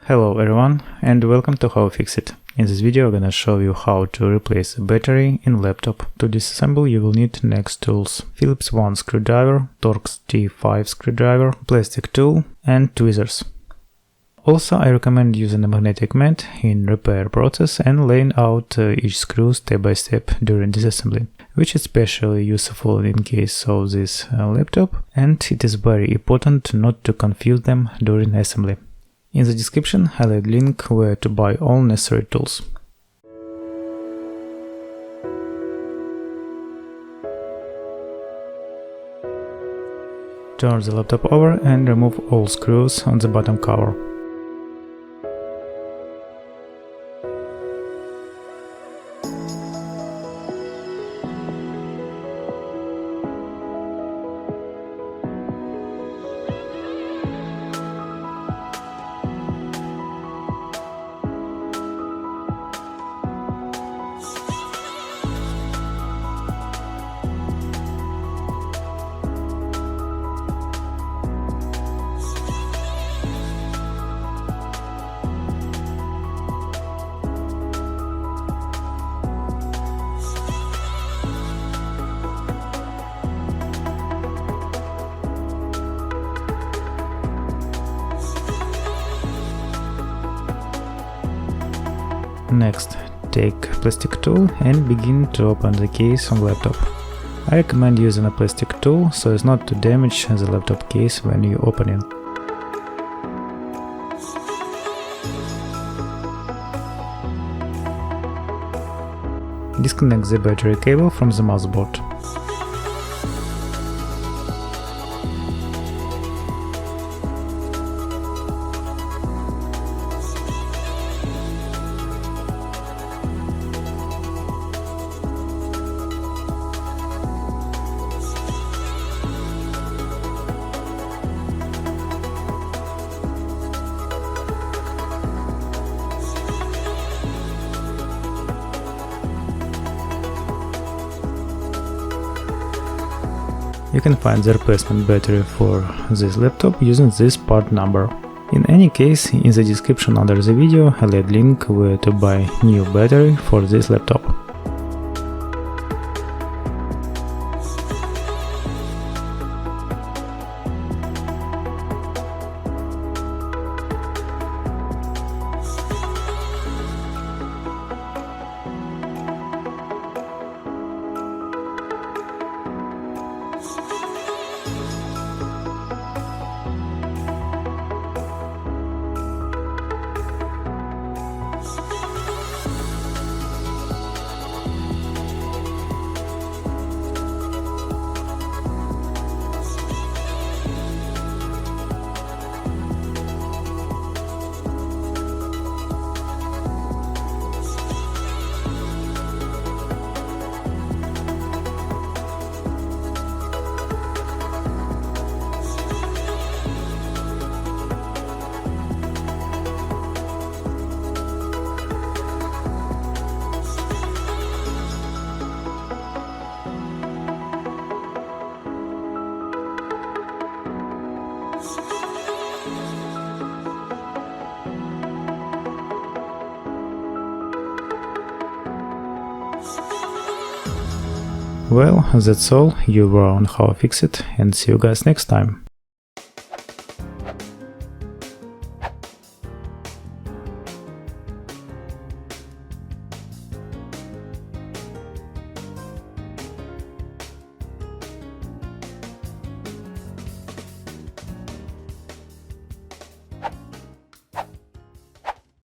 Hello everyone and welcome to How-FixIT. In this video I'm gonna show you how to replace a battery in laptop. To disassemble you will need next tools: Phillips 1 screwdriver, Torx T5 screwdriver, plastic tool and tweezers. Also I recommend using a magnetic mat in repair process and laying out each screw step by step during disassembly, which is especially useful in case of this laptop, and it is very important not to confuse them during assembly. In the description I'll add link where to buy all necessary tools. Turn the laptop over and remove all screws on the bottom cover. Next, take plastic tool and begin to open the case on laptop. I recommend using a plastic tool so as not to damage the laptop case when you open it. Disconnect the battery cable from the motherboard. You can find the replacement battery for this laptop using this part number. In any case, in the description under the video I'll add link where to buy new battery for this laptop. Well, that's all. You were on How-FixIT, and see you guys next time.